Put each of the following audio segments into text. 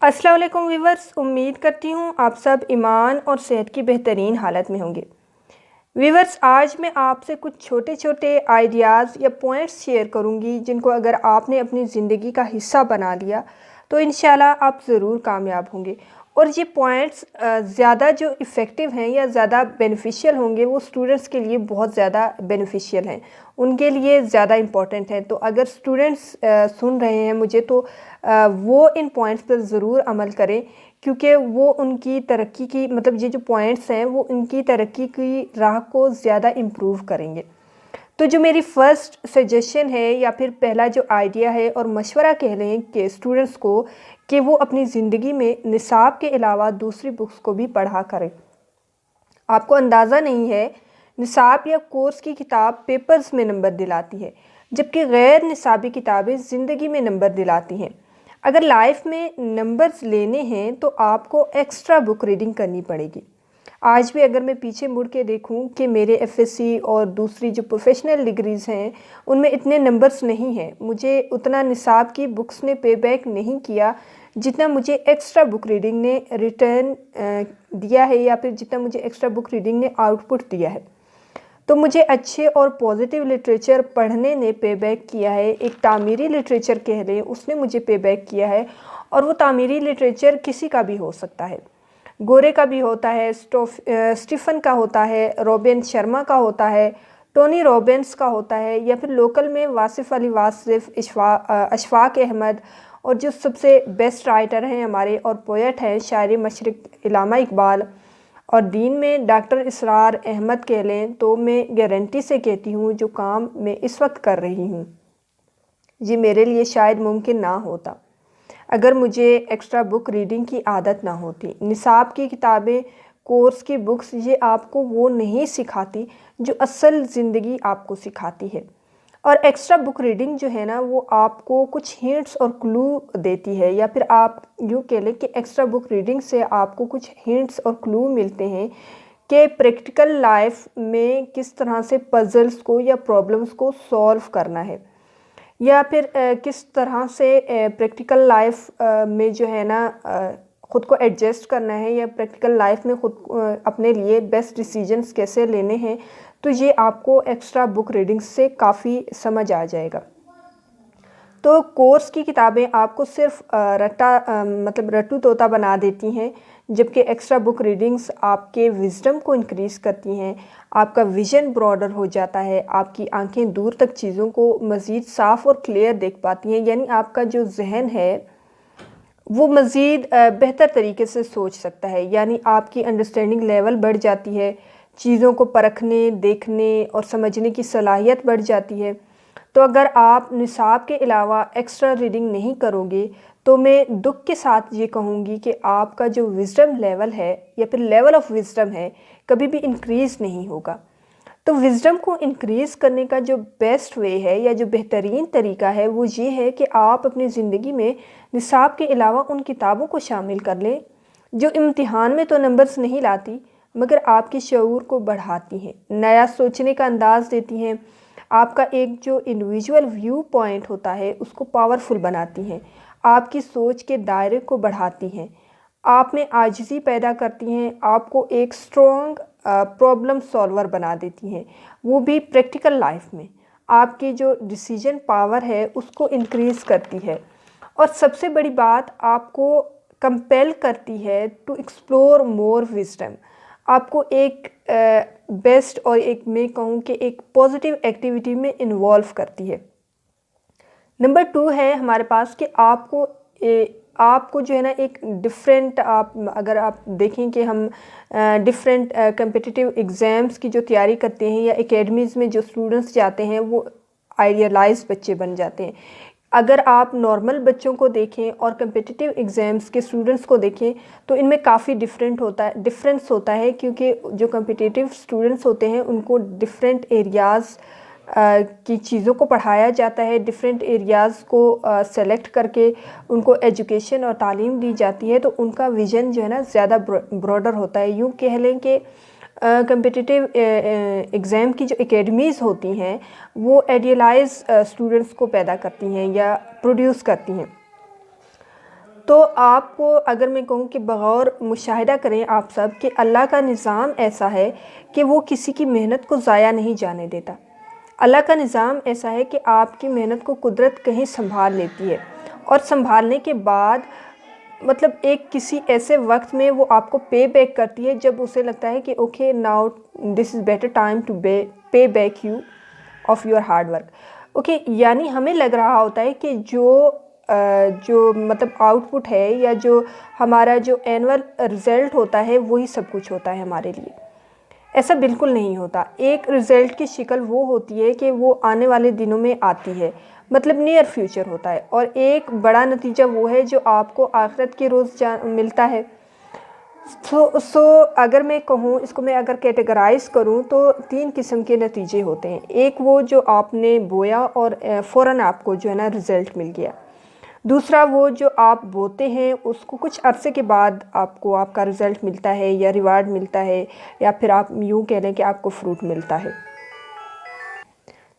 السلام علیکم ویورز، امید کرتی ہوں آپ سب ایمان اور صحت کی بہترین حالت میں ہوں گے۔ ویورز، آج میں آپ سے کچھ چھوٹے چھوٹے آئیڈیاز یا پوائنٹس شیئر کروں گی جن کو اگر آپ نے اپنی زندگی کا حصہ بنا لیا تو انشاءاللہ آپ ضرور کامیاب ہوں گے۔ اور یہ پوائنٹس زیادہ جو ایفیکٹو ہیں یا زیادہ بینیفیشیل ہوں گے وہ اسٹوڈنٹس کے لیے بہت زیادہ بینیفیشیل ہیں، ان کے لیے زیادہ امپورٹنٹ ہیں۔ تو اگر اسٹوڈنٹس سن رہے ہیں مجھے تو وہ ان پوائنٹس پر ضرور عمل کریں، کیونکہ وہ ان کی ترقی کی یہ جو پوائنٹس ہیں وہ ان کی ترقی کی راہ کو زیادہ امپروو کریں گے۔ تو جو میری فرسٹ سجیشن ہے یا پھر پہلا جو آئیڈیا ہے اور مشورہ کہہ لیں کہ اسٹوڈنٹس کو کہ وہ اپنی زندگی میں نصاب کے علاوہ دوسری بکس کو بھی پڑھا کریں۔ آپ کو اندازہ نہیں ہے، نصاب یا کورس کی کتاب پیپرز میں نمبر دلاتی ہے، جبکہ غیر نصابی کتابیں زندگی میں نمبر دلاتی ہیں۔ اگر لائف میں نمبرز لینے ہیں تو آپ کو ایکسٹرا بک ریڈنگ کرنی پڑے گی۔ آج بھی اگر میں پیچھے مڑ کے دیکھوں کہ میرے ایف ایس سی اور دوسری جو پروفیشنل ڈگریز ہیں ان میں اتنے نمبرز نہیں ہیں، مجھے اتنا نصاب کی بکس نے پے بیک نہیں کیا جتنا مجھے ایکسٹرا بک ریڈنگ نے ریٹرن دیا ہے، یا پھر جتنا مجھے ایکسٹرا بک ریڈنگ نے آؤٹ پٹ دیا ہے۔ تو مجھے اچھے اور پازیٹیو لٹریچر پڑھنے نے پے بیک کیا ہے۔ ایک تعمیری لٹریچر کہہ لیں، اس نے مجھے پے بیک کیا ہے، اور وہ تعمیری لٹریچر کسی کا بھی ہو سکتا ہے۔ گورے کا بھی ہوتا ہے، اسٹیفن کا ہوتا ہے، روبن شرما کا ہوتا ہے، ٹونی رابنس کا ہوتا ہے، یا پھر لوکل میں واصف علی واصف، اشفاق احمد، اور جو سب سے بیسٹ رائٹر ہیں ہمارے اور پویٹ ہیں شاعر مشرق علامہ اقبال، اور دین میں ڈاکٹر اسرار احمد کہہ لیں تو میں گارنٹی سے کہتی ہوں جو کام میں اس وقت کر رہی ہوں یہ میرے لیے شاید ممکن نہ ہوتا اگر مجھے ایکسٹرا بک ریڈنگ کی عادت نہ ہوتی۔ نصاب کی کتابیں، کورس کی بکس یہ آپ کو وہ نہیں سکھاتی جو اصل زندگی آپ کو سکھاتی ہے، اور ایکسٹرا بک ریڈنگ جو ہے نا وہ آپ کو کچھ ہنٹس اور کلو دیتی ہے، یا پھر آپ یوں کہہ لیں کہ ایکسٹرا بک ریڈنگ سے آپ کو کچھ ہنٹس اور کلو ملتے ہیں کہ پریکٹیکل لائف میں کس طرح سے پزلز کو یا پرابلمز کو سولو کرنا ہے، یا پھر کس طرح سے پریکٹیکل لائف میں جو ہے نا خود کو ایڈجسٹ کرنا ہے، یا پریکٹیکل لائف میں خود اپنے لیے بیسٹ ڈیسیجنز کیسے لینے ہیں۔ تو یہ آپ کو ایکسٹرا بک ریڈنگ سے کافی سمجھ آ جائے گا۔ تو کورس کی کتابیں آپ کو صرف رٹو طوطا بنا دیتی ہیں، جبکہ ایکسٹرا بک ریڈنگز آپ کے وزڈم کو انکریز کرتی ہیں، آپ کا ویژن براڈر ہو جاتا ہے، آپ کی آنکھیں دور تک چیزوں کو مزید صاف اور کلیئر دیکھ پاتی ہیں، یعنی آپ کا جو ذہن ہے وہ مزید بہتر طریقے سے سوچ سکتا ہے، یعنی آپ کی انڈرسٹینڈنگ لیول بڑھ جاتی ہے، چیزوں کو پرکھنے، دیکھنے اور سمجھنے کی صلاحیت بڑھ جاتی ہے۔ تو اگر آپ نصاب کے علاوہ ایکسٹرا ریڈنگ نہیں کرو گے تو میں دکھ کے ساتھ یہ کہوں گی کہ آپ کا جو وزڈم لیول ہے یا پھر لیول آف وزڈم ہے کبھی بھی انکریز نہیں ہوگا۔ تو وزڈم کو انکریز کرنے کا جو بیسٹ وے ہے یا جو بہترین طریقہ ہے وہ یہ ہے کہ آپ اپنی زندگی میں نصاب کے علاوہ ان کتابوں کو شامل کر لیں جو امتحان میں تو نمبرز نہیں لاتی مگر آپ کے شعور کو بڑھاتی ہیں، نیا سوچنے کا انداز دیتی ہیں، آپ کا ایک جو انڈیویجول ویو پوائنٹ ہوتا ہے اس کو پاورفل بناتی ہیں، آپ کی سوچ کے دائرے کو بڑھاتی ہیں، آپ میں عاجزی پیدا کرتی ہیں، آپ کو ایک اسٹرانگ پرابلم سالور بنا دیتی ہیں، وہ بھی پریکٹیکل لائف میں آپ کی جو ڈیسیجن پاور ہے اس کو انکریز کرتی ہے، اور سب سے بڑی بات آپ کو کمپیل کرتی ہے ٹو ایکسپلور مور وزڈم، آپ کو ایک بیسٹ اور ایک میں کہوں کہ ایک پازیٹیو ایکٹیویٹی میں انوالو کرتی ہے۔ نمبر 2 ہے ہمارے پاس کہ آپ کو جو ہے نا ایک ڈفرینٹ، اگر آپ دیکھیں کہ ہم ڈفرینٹ کمپٹیٹیو ایگزامز کی جو تیاری کرتے ہیں یا اکیڈمیز میں جو اسٹوڈنٹس جاتے ہیں وہ آئیڈیلائز بچے بن جاتے ہیں۔ اگر آپ نارمل بچوں کو دیکھیں اور کمپٹیٹیو ایگزامز کے اسٹوڈنٹس کو دیکھیں تو ان میں کافی ڈفرینس ہوتا ہے، کیونکہ جو کمپٹیٹیو اسٹوڈنٹس ہوتے ہیں ان کو ڈفرینٹ ایریاز کی چیزوں کو پڑھایا جاتا ہے، ڈفرینٹ ایریاز کو سلیکٹ کر کے ان کو ایجوکیشن اور تعلیم دی جاتی ہے، تو ان کا ویژن جو ہے نا زیادہ براڈر ہوتا ہے۔ یوں کہہ لیں کہ کمپٹیٹیو ایگزام کی جو اکیڈمیز ہوتی ہیں وہ آئیڈیلائز اسٹوڈنٹس کو پیدا کرتی ہیں یا پروڈیوس کرتی ہیں۔ تو آپ کو اگر میں کہوں کہ بغور مشاہدہ کریں آپ سب کہ اللہ کا نظام ایسا ہے کہ وہ کسی کی محنت کو ضائع نہیں جانے دیتا۔ اللہ کا نظام ایسا ہے کہ آپ کی محنت کو قدرت کہیں سنبھال لیتی ہے، اور سنبھالنے کے بعد مطلب ایک کسی ایسے وقت میں وہ آپ کو پے بیک کرتی ہے جب اسے لگتا ہے کہ okay now this is better time to pay back you of your hard work. Okay, یعنی ہمیں لگ رہا ہوتا ہے کہ جو مطلب آؤٹ پٹ ہے یا جو ہمارا جو اینول رزلٹ ہوتا ہے وہی سب کچھ ہوتا ہے ہمارے لیے۔ ایسا بالکل نہیں ہوتا۔ ایک رزلٹ کی شکل وہ ہوتی ہے کہ وہ آنے والے دنوں میں آتی ہے، مطلب نیئر فیوچر ہوتا ہے، اور ایک بڑا نتیجہ وہ ہے جو آپ کو آخرت کے روز ملتا ہے۔ اگر میں کہوں اس کو میں اگر کیٹیگرائز کروں تو 3 قسم کے نتیجے ہوتے ہیں۔ ایک وہ جو آپ نے بویا اور فوراً آپ کو جو ہے نا رزلٹ مل گیا۔ دوسرا وہ جو آپ بوتے ہیں اس کو کچھ عرصے کے بعد آپ کو آپ کا رزلٹ ملتا ہے یا ریوارڈ ملتا ہے، یا پھر آپ یوں کہہ لیں کہ آپ کو فروٹ ملتا ہے۔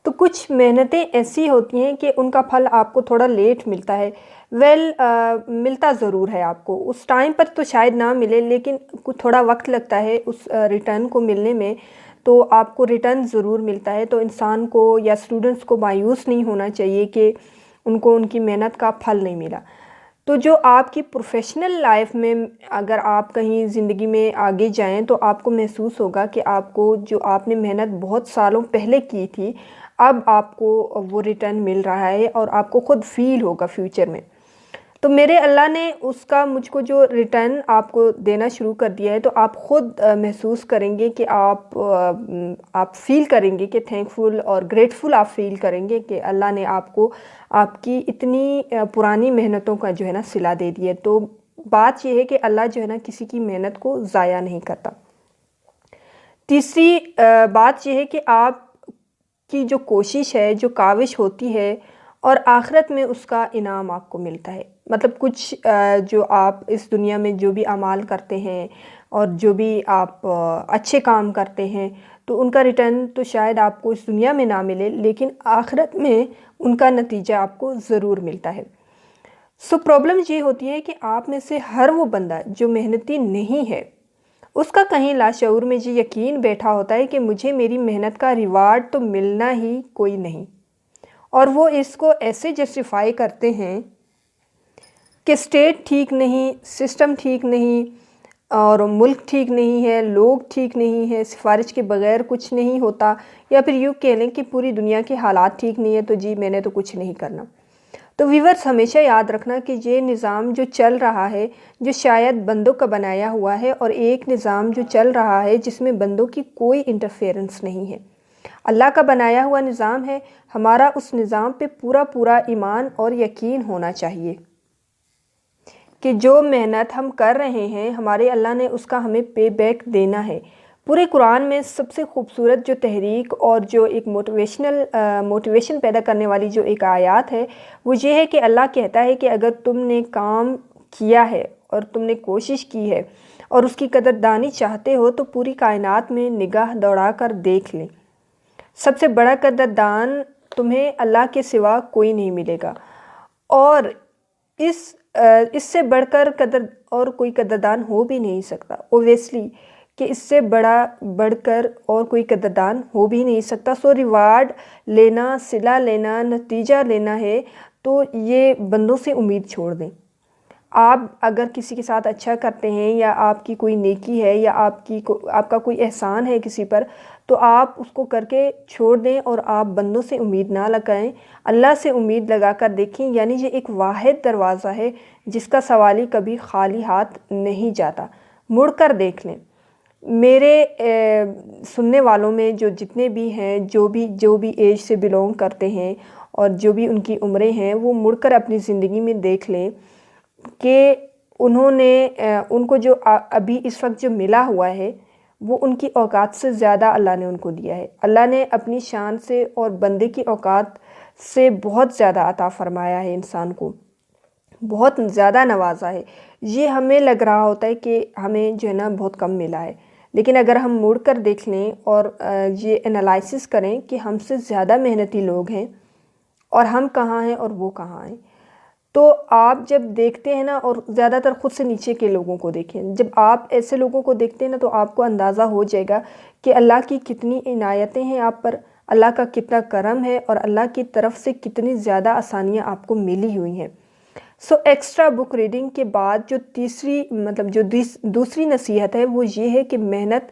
تو کچھ محنتیں ایسی ہوتی ہیں کہ ان کا پھل آپ کو تھوڑا لیٹ ملتا ہے، ملتا ضرور ہے آپ کو اس ٹائم پر تو شاید نہ ملے، لیکن تھوڑا وقت لگتا ہے اس ریٹرن کو ملنے میں، تو آپ کو ریٹرن ضرور ملتا ہے۔ تو انسان کو یا اسٹوڈنٹس کو مایوس نہیں ہونا چاہیے کہ ان کو ان کی محنت کا پھل نہیں ملا۔ تو جو آپ کی پروفیشنل لائف میں اگر آپ کہیں زندگی میں آگے جائیں تو آپ کو محسوس ہوگا کہ آپ کو جو آپ نے محنت بہت سالوں پہلے کی تھی اب آپ کو وہ ریٹرن مل رہا ہے، اور آپ کو خود فیل ہوگا فیوچر میں۔ تو میرے اللہ نے اس کا مجھ کو جو ریٹرن آپ کو دینا شروع کر دیا ہے، تو آپ خود محسوس کریں گے کہ آپ فیل کریں گے کہ تھینکفل اور گریٹفل آپ فیل کریں گے کہ اللہ نے آپ کو آپ کی اتنی پرانی محنتوں کا جو ہے نا صلہ دے دیا ہے۔ تو بات یہ ہے کہ اللہ جو ہے نا کسی کی محنت کو ضائع نہیں کرتا۔ تیسری بات یہ ہے کہ آپ کی جو کوشش ہے، جو کاوش ہوتی ہے، اور آخرت میں اس کا انعام آپ کو ملتا ہے۔ مطلب کچھ جو آپ اس دنیا میں جو بھی اعمال کرتے ہیں اور جو بھی آپ اچھے کام کرتے ہیں تو ان کا ریٹرن تو شاید آپ کو اس دنیا میں نہ ملے، لیکن آخرت میں ان کا نتیجہ آپ کو ضرور ملتا ہے۔ پرابلم یہ ہوتی ہے کہ آپ میں سے ہر وہ بندہ جو محنتی نہیں ہے اس کا کہیں لاشعور میں یہ یقین بیٹھا ہوتا ہے کہ مجھے میری محنت کا ریوارڈ تو ملنا ہی کوئی نہیں، اور وہ اس کو ایسے جسٹیفائی کرتے ہیں کہ اسٹیٹ ٹھیک نہیں، سسٹم ٹھیک نہیں، اور ملک ٹھیک نہیں ہے، لوگ ٹھیک نہیں ہے، سفارش کے بغیر کچھ نہیں ہوتا، یا پھر یوں کہہ لیں کہ پوری دنیا کے حالات ٹھیک نہیں ہے تو جی میں نے تو کچھ نہیں کرنا۔ تو ویورز ہمیشہ یاد رکھنا کہ یہ نظام جو چل رہا ہے جو شاید بندوں کا بنایا ہوا ہے، اور ایک نظام جو چل رہا ہے جس میں بندوں کی کوئی انٹرفیئرنس نہیں ہے، اللہ کا بنایا ہوا نظام ہے۔ ہمارا اس نظام پہ پورا ایمان اور یقین ہونا چاہیے کہ جو محنت ہم کر رہے ہیں ہمارے اللہ نے اس کا ہمیں پے بیک دینا ہے۔ پورے قرآن میں سب سے خوبصورت جو تحریک اور جو ایک موٹیویشن پیدا کرنے والی جو ایک آیات ہے وہ یہ ہے کہ اللہ کہتا ہے کہ اگر تم نے کام کیا ہے اور تم نے کوشش کی ہے اور اس کی قدردانی چاہتے ہو تو پوری کائنات میں نگاہ دوڑا کر دیکھ لیں، سب سے بڑا قدردان تمہیں اللہ کے سوا کوئی نہیں ملے گا، اور اس سے بڑھ کر اور کوئی قدردان ہو بھی نہیں سکتا، اویسلی کہ اس سے بڑھ کر اور کوئی قدردان ہو بھی نہیں سکتا۔ ریوارڈ لینا، صلہ لینا، نتیجہ لینا ہے تو یہ بندوں سے امید چھوڑ دیں۔ آپ اگر کسی کے ساتھ اچھا کرتے ہیں یا آپ کی کوئی نیکی ہے یا آپ کا کوئی احسان ہے کسی پر، تو آپ اس کو کر کے چھوڑ دیں اور آپ بندوں سے امید نہ لگائیں، اللہ سے امید لگا کر دیکھیں۔ یعنی یہ ایک واحد دروازہ ہے جس کا سوالی کبھی خالی ہاتھ نہیں جاتا۔ مڑ کر دیکھ لیں۔ میرے سننے والوں میں جو جتنے بھی ہیں جو بھی ایج سے بلونگ کرتے ہیں اور جو بھی ان کی عمریں ہیں، وہ مڑ کر اپنی زندگی میں دیکھ لیں کہ ان کو جو ابھی اس وقت جو ملا ہوا ہے وہ ان کی اوقات سے زیادہ اللہ نے ان کو دیا ہے۔ اللہ نے اپنی شان سے اور بندے کی اوقات سے بہت زیادہ عطا فرمایا ہے، انسان کو بہت زیادہ نوازا ہے۔ یہ ہمیں لگ رہا ہوتا ہے کہ ہمیں جو ہے نا بہت کم ملا ہے، لیکن اگر ہم مڑ کر دیکھ لیں اور یہ انالائسس کریں کہ ہم سے زیادہ محنتی لوگ ہیں اور ہم کہاں ہیں اور وہ کہاں ہیں، تو آپ جب دیکھتے ہیں نا، اور زیادہ تر خود سے نیچے کے لوگوں کو دیکھیں، جب آپ ایسے لوگوں کو دیکھتے ہیں نا تو آپ کو اندازہ ہو جائے گا کہ اللہ کی کتنی عنایتیں ہیں آپ پر، اللہ کا کتنا کرم ہے، اور اللہ کی طرف سے کتنی زیادہ آسانیاں آپ کو ملی ہوئی ہیں۔ ایکسٹرا بک ریڈنگ کے بعد جو دوسری نصیحت ہے وہ یہ ہے کہ محنت،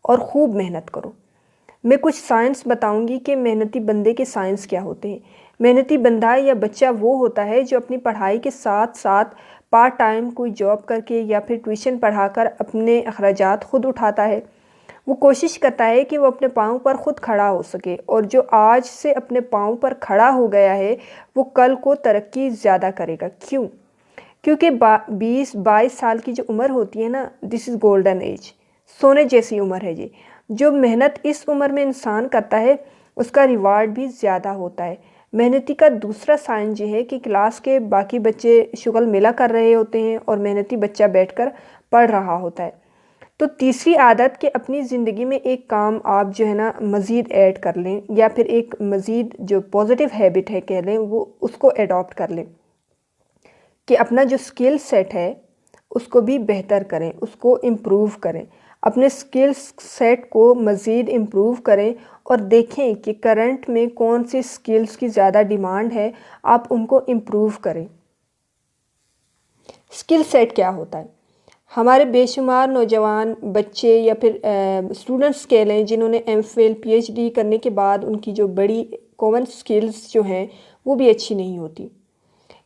اور خوب محنت کرو۔ میں کچھ سائنس بتاؤں گی کہ محنتی بندے کے سائنس کیا ہوتے ہیں۔ محنتی بندہ یا بچہ وہ ہوتا ہے جو اپنی پڑھائی کے ساتھ ساتھ پارٹ ٹائم کوئی جاب کر کے یا پھر ٹیوشن پڑھا کر اپنے اخراجات خود اٹھاتا ہے۔ وہ کوشش کرتا ہے کہ وہ اپنے پاؤں پر خود کھڑا ہو سکے، اور جو آج سے اپنے پاؤں پر کھڑا ہو گیا ہے وہ کل کو ترقی زیادہ کرے گا۔ کیوں؟ کیونکہ 20-22 سال کی جو عمر ہوتی ہے نا، دس از گولڈن ایج، سونے جیسی عمر ہے جی۔ جو محنت اس عمر میں انسان کرتا ہے اس کا ریوارڈ بھی زیادہ ہوتا ہے۔ محنتی کا دوسرا سائن یہ ہے کہ کلاس کے باقی بچے شغل میلہ کر رہے ہوتے ہیں اور محنتی بچہ بیٹھ کر پڑھ رہا ہوتا ہے۔ تو تیسری عادت کہ اپنی زندگی میں ایک کام آپ جو ہے نا مزید ایڈ کر لیں، یا پھر ایک مزید جو پازیٹیو ہیبٹ ہے کہہ لیں، وہ اس کو ایڈاپٹ کر لیں، کہ اپنا جو سکل سیٹ ہے اس کو بھی بہتر کریں، اس کو امپروو کریں، اپنے سکل سیٹ کو مزید امپروو کریں، اور دیکھیں کہ کرنٹ میں کون سی سکلز کی زیادہ ڈیمانڈ ہے، آپ ان کو امپروو کریں۔ سکل سیٹ کیا ہوتا ہے؟ ہمارے بے شمار نوجوان بچے یا پھر اسٹوڈنٹس کہہ لیں جنہوں نے M Phil P H D کرنے کے بعد ان کی جو بڑی کامن سکلز جو ہیں وہ بھی اچھی نہیں ہوتی۔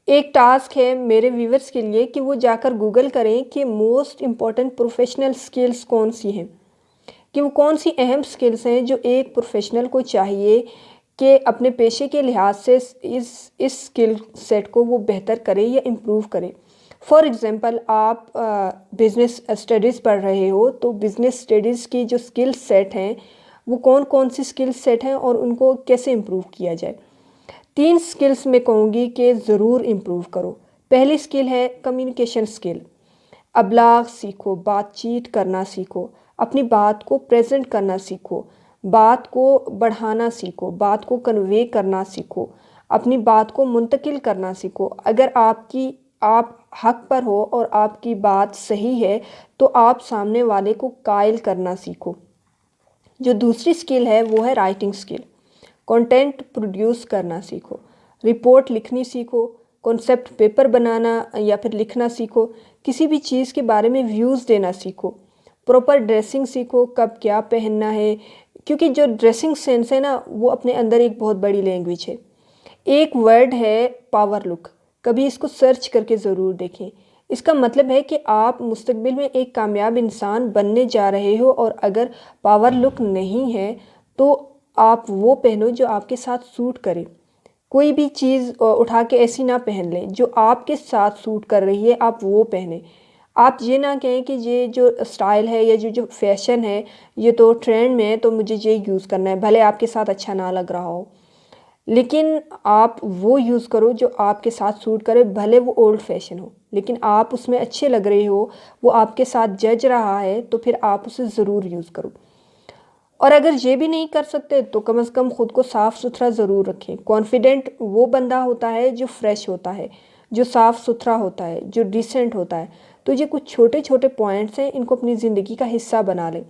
ایک ٹاسک ہے میرے ویورز کے لیے کہ وہ جا کر گوگل کریں کہ موسٹ امپورٹنٹ پروفیشنل سکلز کون سی ہیں، کہ وہ کون سی اہم سکلز ہیں جو ایک پروفیشنل کو چاہیے کہ اپنے پیشے کے لحاظ سے اس سکل سیٹ کو وہ بہتر کرے یا امپروو کرے۔ فار ایگزامپل آپ بزنس اسٹڈیز پڑھ رہے ہو تو بزنس اسٹڈیز کی جو سکل سیٹ ہیں وہ کون سی سکل سیٹ ہیں اور ان کو کیسے امپروو کیا جائے۔ 3 سکلز میں کہوں گی کہ ضرور امپروو کرو۔ پہلی سکل ہے کمیونیکیشن سکل۔ ابلاغ سیکھو، بات چیت کرنا سیکھو، اپنی بات کو پریزنٹ کرنا سیکھو، بات کو بڑھانا سیکھو، بات کو کنوے کرنا سیکھو، اپنی بات کو منتقل کرنا سیکھو۔ اگر آپ حق پر ہو اور آپ کی بات صحیح ہے تو آپ سامنے والے کو قائل کرنا سیکھو۔ جو دوسری سکل ہے وہ ہے رائٹنگ سکل۔ کنٹینٹ پروڈیوس کرنا سیکھو، رپورٹ لکھنی سیکھو، کنسیپٹ پیپر بنانا یا پھر لکھنا سیکھو، کسی بھی چیز کے بارے میں ویوز دینا سیکھو، پراپر ڈریسنگ سیکھو، کب کیا پہننا ہے، کیونکہ جو ڈریسنگ سینس ہے نا وہ اپنے اندر ایک بہت بڑی لینگویج ہے۔ ایک ورڈ ہے پاور لک، کبھی اس کو سرچ کر کے ضرور دیکھیں۔ اس کا مطلب ہے کہ آپ مستقبل میں ایک کامیاب انسان بننے جا رہے ہو، اور اگر پاور لک نہیں ہے تو آپ وہ پہنو جو آپ کے ساتھ سوٹ کرے۔ کوئی بھی چیز اٹھا کے ایسی نہ پہن لیں، جو آپ کے ساتھ سوٹ کر رہی ہے آپ وہ پہنیں۔ آپ یہ نہ کہیں کہ یہ جو سٹائل ہے یا جو فیشن ہے یہ تو ٹرینڈ میں ہے تو مجھے یہ یوز کرنا ہے، بھلے آپ کے ساتھ اچھا نہ لگ رہا ہو، لیکن آپ وہ یوز کرو جو آپ کے ساتھ سوٹ کرے، بھلے وہ اولڈ فیشن ہو، لیکن آپ اس میں اچھے لگ رہے ہو، وہ آپ کے ساتھ جج رہا ہے تو پھر آپ اسے ضرور یوز کرو۔ اور اگر یہ بھی نہیں کر سکتے تو کم از کم خود کو صاف ستھرا ضرور رکھیں۔ کانفیڈنٹ وہ بندہ ہوتا ہے جو فریش ہوتا ہے، جو صاف ستھرا ہوتا ہے، جو ڈیسنٹ ہوتا ہے۔ تو یہ کچھ چھوٹے چھوٹے پوائنٹس ہیں، ان کو اپنی زندگی کا حصہ بنا لیں،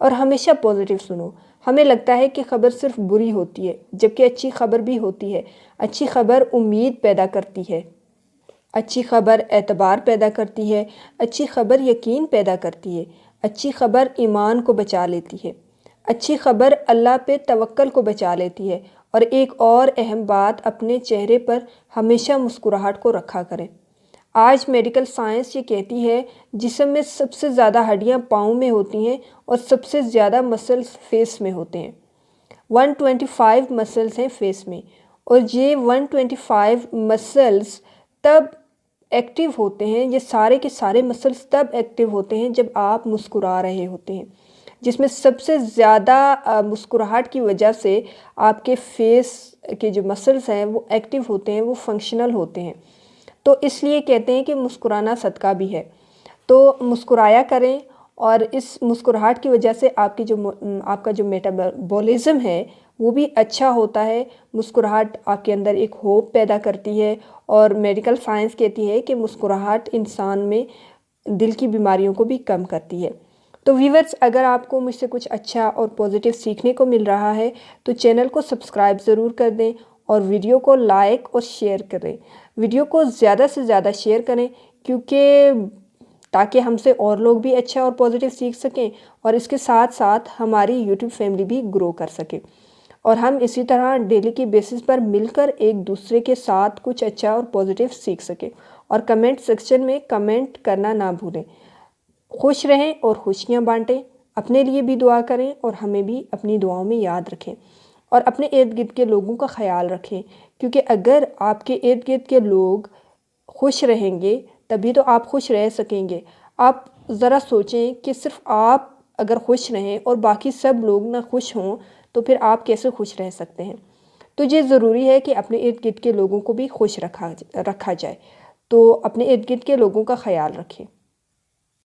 اور ہمیشہ پازیٹیو سنو۔ ہمیں لگتا ہے کہ خبر صرف بری ہوتی ہے، جبکہ اچھی خبر بھی ہوتی ہے۔ اچھی خبر امید پیدا کرتی ہے، اچھی خبر اعتبار پیدا کرتی ہے، اچھی خبر یقین پیدا کرتی ہے، اچھی خبر ایمان کو بچا لیتی ہے، اچھی خبر اللہ پہ توکل کو بچا لیتی ہے، اور ایک اور اہم بات، اپنے چہرے پر ہمیشہ مسکراہٹ کو رکھا کریں۔ آج میڈیکل سائنس یہ کہتی ہے جسم میں سب سے زیادہ ہڈیاں پاؤں میں ہوتی ہیں اور سب سے زیادہ مسلز فیس میں ہوتے ہیں۔ 125 مسلز ہیں فیس میں، اور یہ 125 مسلز تب ایکٹیو ہوتے ہیں، یہ سارے کے سارے مسلز تب ایکٹیو ہوتے ہیں جب آپ مسکرا رہے ہوتے ہیں، جس میں سب سے زیادہ مسکراہٹ کی وجہ سے آپ کے فیس کے جو مسلز ہیں وہ ایکٹیو ہوتے ہیں، وہ فنکشنل ہوتے ہیں۔ تو اس لیے کہتے ہیں کہ مسکرانا صدقہ بھی ہے، تو مسکرایا کریں اور اس مسکراہٹ کی وجہ سے آپ کا جو میٹابولزم ہے وہ بھی اچھا ہوتا ہے۔ مسکراہٹ آپ کے اندر ایک ہوپ پیدا کرتی ہے، اور میڈیکل سائنس کہتی ہے کہ مسکراہٹ انسان میں دل کی بیماریوں کو بھی کم کرتی ہے۔ تو ویورز، اگر آپ کو مجھ سے کچھ اچھا اور پازیٹیو سیکھنے کو مل رہا ہے تو چینل کو سبسکرائب ضرور کر دیں، اور ویڈیو کو لائک اور شیئر کریں۔ ویڈیو کو زیادہ سے زیادہ شیئر کریں، تاکہ ہم سے اور لوگ بھی اچھا اور پازیٹیو سیکھ سکیں، اور اس کے ساتھ ساتھ ہماری یوٹیوب فیملی بھی گرو کر سکے، اور ہم اسی طرح ڈیلی کی بیسس پر مل کر ایک دوسرے کے ساتھ کچھ اچھا اور پازیٹیو سیکھ سکیں۔ اور کمنٹ سیکشن میں کمنٹ کرنا نہ بھولیں۔ خوش رہیں اور خوشیاں بانٹیں، اپنے لیے بھی دعا کریں اور ہمیں بھی اپنی دعاؤں میں یاد رکھیں، اور اپنے ارد گرد کے لوگوں کا خیال رکھیں، کیونکہ اگر آپ کے ارد گرد کے لوگ خوش رہیں گے تبھی تو آپ خوش رہ سکیں گے۔ آپ ذرا سوچیں کہ صرف آپ اگر خوش رہیں اور باقی سب لوگ نہ خوش ہوں تو پھر آپ کیسے خوش رہ سکتے ہیں؟ تو یہ ضروری ہے کہ اپنے ارد گرد کے لوگوں کو بھی خوش رکھا جائے۔ تو اپنے ارد گرد کے لوگوں کا خیال رکھیں۔